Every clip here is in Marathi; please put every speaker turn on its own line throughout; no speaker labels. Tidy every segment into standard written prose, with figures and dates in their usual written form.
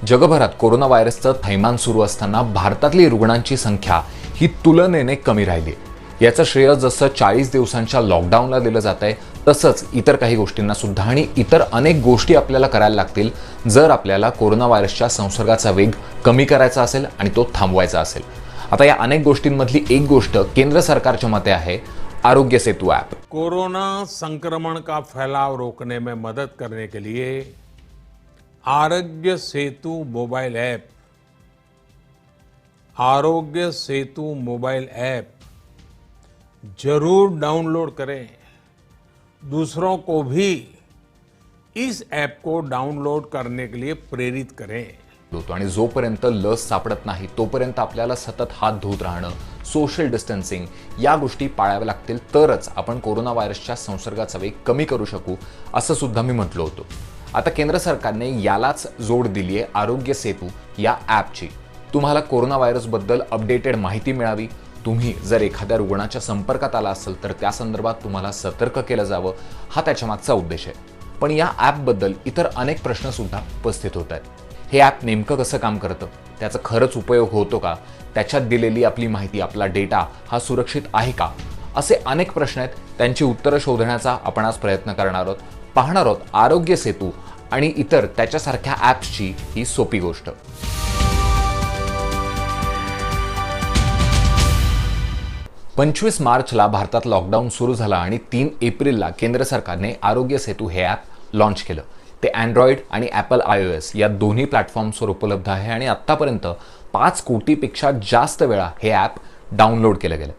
जगभरात कोरोना व्हायरसचं थैमान सुरू असताना भारतातली रुग्णांची संख्या ही तुलनेने कमी राहिली. याचं श्रेय जसं 40 दिवसांच्या लॉकडाऊनला दिलं जातंय तसंच इतर काही गोष्टींना सुद्धा. आणि इतर अनेक गोष्टी आपल्याला करायला लागतील जर आपल्याला कोरोना व्हायरसच्या संसर्गाचा वेग कमी करायचा असेल आणि तो थांबवायचा असेल. आता या अनेक गोष्टींमधली एक गोष्ट केंद्र सरकारच्या मते आहे आरोग्य सेतु ऐप.
कोरोना संक्रमण का फैलाव रोकने में मदद करने के लिए Aarogya Setu mobile app, Aarogya Setu mobile app जरूर डाउनलोड करें. दूसरों को भी इस ऐप को डाउनलोड करने के लिए प्रेरित करें.
आणि जोपर्यंत लस सापडत नाही तोपर्यंत आपल्याला सतत हात धुत राहणं, सोशल डिस्टन्सिंग या गोष्टी पाळाव्या लागतील तरच आपण कोरोना व्हायरसच्या संसर्गाचा वेग कमी करू शकू असं सुद्धा मी म्हटलं होतं. आता केंद्र सरकारने यालाच जोड दिली आहे आरोग्य सेतु या ॲपची. तुम्हाला कोरोना व्हायरसबद्दल अपडेटेड माहिती मिळावी, तुम्ही जर एखाद्या रुग्णाच्या संपर्कात आला असेल तर त्या संदर्भात तुम्हाला सतर्क केलं जावं, हा त्याच्यामागचा उद्देश आहे. पण या ॲपबद्दल इतर अनेक प्रश्न सुद्धा उपस्थित होत आहेत. हे ॲप नेमकं कसं काम करतं, त्याचा खरंच उपयोग होतो का, त्याच्यात दिलेली आपली माहिती, आपला डेटा हा सुरक्षित आहे का, असे अनेक प्रश्न आहेत. त्यांची उत्तरं शोधण्याचा आपण आज प्रयत्न करणार आहोत. पाहणार आहोत आरोग्य सेतु आणि इतर त्याच्यासारख्या ॲप्सची ही सोपी गोष्ट. 25 मार्चला भारतात लॉकडाऊन सुरू झाला आणि 3 एप्रिलला केंद्र सरकारने आरोग्य सेतु हे ॲप लॉन्च केलं. ते अँड्रॉइड आणि ॲपल iOS या दोन्ही प्लॅटफॉर्म्सवर उपलब्ध आहे आणि आत्तापर्यंत 5 कोटीपेक्षा जास्त वेळा हे ॲप डाउनलोड केलं गेलं.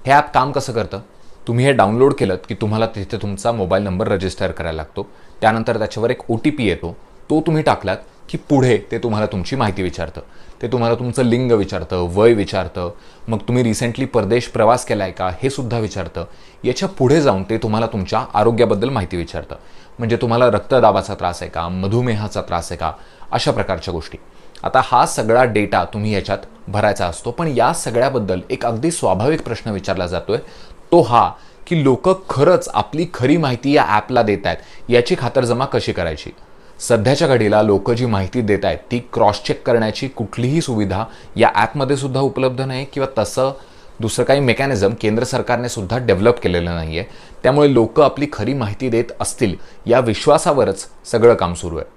हे ॲप काम कसं करतं? तुम्ही हे डाउनलोड केलं की तुम्हाला तिथे तुमचा मोबाईल नंबर रजिस्टर करायला लागतो. त्यानंतर त्याच्यावर एक OTP येतो. तो तुम्ही टाकलात की पुढे ते तुम्हाला तुमची माहिती विचारतं. ते तुम्हाला तुमचं लिंग विचारतं, वय विचारतं, मग तुम्ही रिसेंटली परदेश प्रवास केला आहे का हे सुद्धा विचारतं. याच्या पुढे जाऊन ते तुम्हाला तुमच्या आरोग्याबद्दल माहिती विचारतं. म्हणजे तुम्हाला रक्तदाबाचा त्रास आहे का, मधुमेहाचा त्रास आहे का, अशा प्रकारच्या गोष्टी. आता हा सगळा डेटा तुम्ही याच्यात भरायचा असतो. पण या सगळ्याबद्दल एक अगदी स्वाभाविक प्रश्न विचारला जातोय, तो हा की लोक खरंच आपली खरी माहिती या ॲपला देत आहेत याची खातरजमा कशी करायची. सध्याच्या घडीला लोक जी माहिती देत आहेत ती क्रॉस चेक करण्याची कुठलीही सुविधा या ॲपमध्ये सुद्धा उपलब्ध नाही किंवा तसं दुसरं काही मेकॅनिझम केंद्र सरकारने सुद्धा डेव्हलप केलेलं नाही आहे. त्यामुळे लोक आपली खरी माहिती देत असतील या विश्वासावरच सगळं काम सुरू आहे.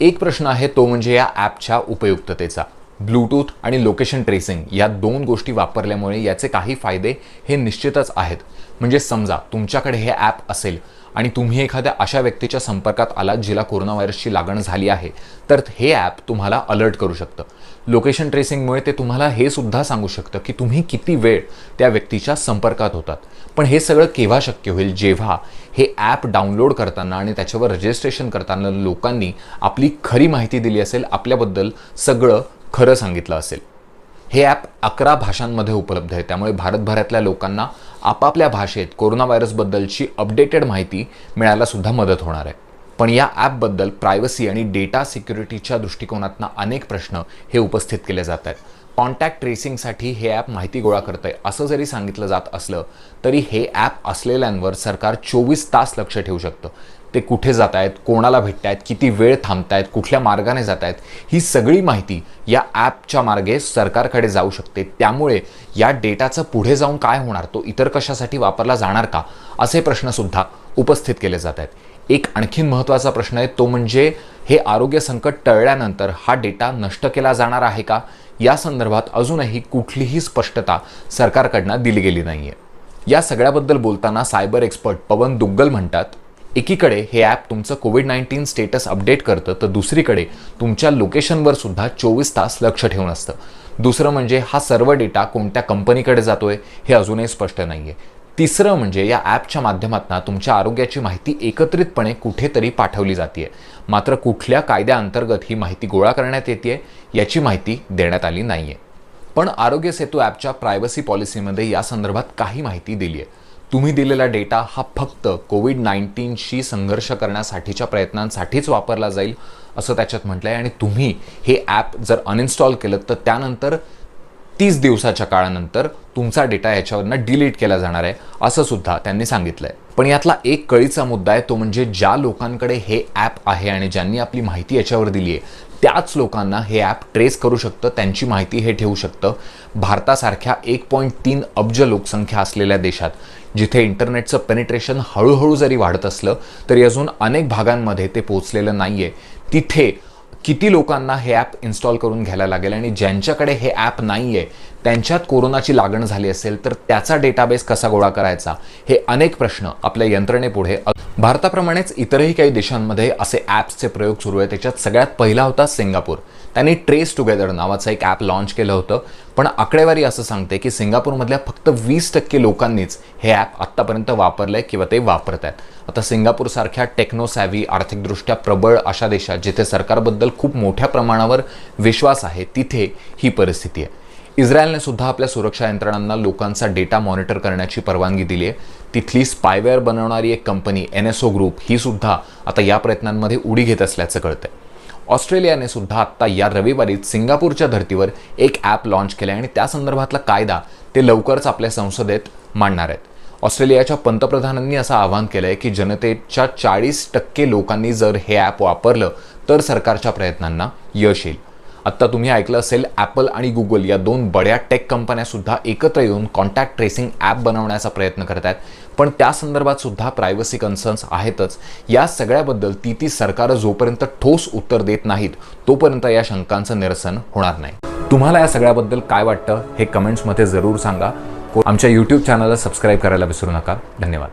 एक प्रश्न आहे तो म्हणजे या ॲपच्या उपयुक्ततेचा. ब्लूटूथ आणि लोकेशन ट्रेसिंग या 2 गोष्टी वापरल्यामुळे याचे काही फायदे हे निश्चितच आहेत. म्हणजे समजा तुमच्याकडे हे ॲप असेल आणि तुम्ही एखाद्या अशा व्यक्तीच्या संपर्कात आलात जिला कोरोना व्हायरसची लागण झाली आहे तर हे ॲप तुम्हाला अलर्ट करू शकतं. लोकेशन ट्रेसिंगमुळे ते तुम्हाला हे सुद्धा सांगू शकतं की तुम्ही किती वेळ त्या व्यक्तीच्या संपर्कात होतात. पण हे सगळं केव्हा शक्य होईल, जेव्हा हे ॲप डाउनलोड करताना आणि त्याच्यावर रजिस्ट्रेशन करताना लोकांनी आपली खरी माहिती दिली असेल, आपल्याबद्दल सगळं खरं सांगितलं असेल. हे ॲप 11 भाषांमध्ये उपलब्ध आहे. त्यामुळे भारतभरातल्या लोकांना आपापल्या भाषेत कोरोना व्हायरसबद्दलची अपडेटेड माहिती मिळायला सुद्धा मदत होणार आहे. पण या ॲपबद्दल प्रायव्हसी आणि डेटा सिक्युरिटीच्या दृष्टिकोनातून अनेक प्रश्न हे उपस्थित केले जात आहेत. कॉन्टॅक्ट ट्रेसिंगसाठी हे ॲप माहिती गोळा करतंय असं जरी सांगितलं जात असलं तरी हे ॲप असलेल्यांवर सरकार 24 तास लक्ष ठेवू शकतं. ते कुठे जात आहेत, कोणाला भेटत आहेत, किती वेळ थांबत आहेत, कुठल्या मार्गाने जात आहेत, ही सगळी माहिती या ॲपच्या मार्गे सरकारकडे जाऊ शकते. त्यामुळे या डेटाचं पुढे जाऊन काय होणार, तो इतर कशासाठी वापरला जाणार का, असे प्रश्नसुद्धा उपस्थित केले जात आहेत. एक आणखीन महत्त्वाचा प्रश्न आहे तो म्हणजे हे आरोग्य संकट टळल्यानंतर हा डेटा नष्ट केला जाणार आहे का, या संदर्भात अजूनही कुठलीही स्पष्टता सरकारकडनं दिली गेली नाही आहे. या सगळ्याबद्दल बोलताना सायबर एक्सपर्ट पवन दुग्गल म्हणतात, एकीकडे हे ॲप तुमचं कोविड-19 स्टेटस अपडेट करतं तर दुसरीकडे तुमच्या लोकेशनवर सुद्धा 24 तास लक्ष ठेवून असतं. दुसरं म्हणजे हा सर्व डेटा कोणत्या कंपनीकडे जातोय हे अजूनही स्पष्ट नाही आहे. तिसरं म्हणजे या ॲपच्या माध्यमातून तुमच्या आरोग्याची माहिती एकत्रितपणे कुठेतरी पाठवली जाते. मात्र कुठल्या कायद्याअंतर्गत ही माहिती गोळा करण्यात येते याची माहिती देण्यात आली नाही आहे. पण आरोग्य सेतु ॲपच्या प्रायव्हसी पॉलिसीमध्ये या संदर्भात काही माहिती दिली आहे. तुम्ही दिलेला डेटा हा फक्त कोविड-19शी संघर्ष करण्यासाठीच्या प्रयत्नांसाठीच वापरला जाईल असं त्याच्यात म्हटलं आहे. आणि तुम्ही हे ॲप जर अनइन्स्टॉल केलं तर त्यानंतर 30 दिवसाच्या काळानंतर तुमचा डेटा याच्यावरनं डिलीट केला जाणार आहे असं सुद्धा त्यांनी सांगितलंय. पण यातला एक कळीचा मुद्दा आहे, तो म्हणजे ज्या लोकांकडे हे ॲप आहे आणि ज्यांनी आपली माहिती याच्यावर दिली आहे त्याच लोकांना हे ॲप ट्रेस करू शकतं, त्यांची माहिती हे ठेवू शकतं. भारतासारख्या 1.3 अब्ज लोकसंख्या असलेल्या देशात, जिथे इंटरनेटचं पेनिट्रेशन हळूहळू जरी वाढत असलं तरी अजून अनेक भागांमध्ये ते पोहोचलेलं नाहीये, तिथे किती लोकांना हे ॲप इन्स्टॉल करून घ्यायला लागेल आणि ज्यांच्याकडे हे ॲप नाही आहे त्यांच्यात कोरोनाची लागण झाली असेल तर त्याचा डेटाबेस कसा गोळा करायचा, हे अनेक प्रश्न आपल्या यंत्रणेपुढे. भारताप्रमाणेच इतरही काही देशांमध्ये असे ॲप्सचे प्रयोग सुरू आहेत. त्याच्यात सगळ्यात पहिला होता सिंगापूर. त्यांनी ट्रेस टुगेदर नावाचं एक ॲप लॉन्च केलं होतं, पण आकडेवारी असं सांगते की सिंगापूरमधल्या फक्त 20% लोकांनीच हे ॲप आत्तापर्यंत वापरलंय किंवा ते वापरत आहेत. आता सिंगापूरसारख्या टेक्नोसॅव्ही, आर्थिकदृष्ट्या प्रबळ अशा देशात, जिथे सरकारबद्दल खूप मोठ्या प्रमाणावर विश्वास आहे, तिथे ही परिस्थिती आहे. इस्रायलने सुद्धा आपल्या सुरक्षा यंत्रणांना लोकांचा डेटा मॉनिटर करण्याची परवानगी दिली आहे. तिथली स्पायवेअर बनवणारी एक कंपनी NSO ग्रुप ही सुद्धा आता या प्रयत्नांमध्ये उडी घेत असल्याचं कळतंय. ऑस्ट्रेलियाने सुद्धा आत्ता या रविवारीच सिंगापूरच्या धर्तीवर एक ॲप लॉन्च केलं आणि त्या संदर्भातला कायदा ते लवकरच आपल्या संसदेत मांडणार आहेत. ऑस्ट्रेलियाच्या पंतप्रधानांनी असं आवाहन केलं आहे की जनतेच्या 40% लोकांनी जर हे ॲप वापरलं तर सरकारच्या प्रयत्नांना यश येईल. आत्ता तुम्ही ऐकलं असेल, ॲपल आणि गुगल या दोन बड्या टेक कंपन्या सुद्धा एकत्र येऊन कॉन्टॅक्ट ट्रेसिंग ॲप बनवण्याचा प्रयत्न करत आहेत. पण त्या संदर्भात सुद्धा प्रायव्हसी कन्सर्न्स आहेतच. या सगळ्याबद्दल ती सरकारं जोपर्यंत ठोस उत्तर देत नाहीत तोपर्यंत या शंकांचं निरसन होणार नाही. तुम्हाला या सगळ्याबद्दल काय वाटतं हे कमेंट्समध्ये जरूर सांगा. आमच्या YouTube चॅनलला सबस्क्राईब करायला विसरू नका. धन्यवाद.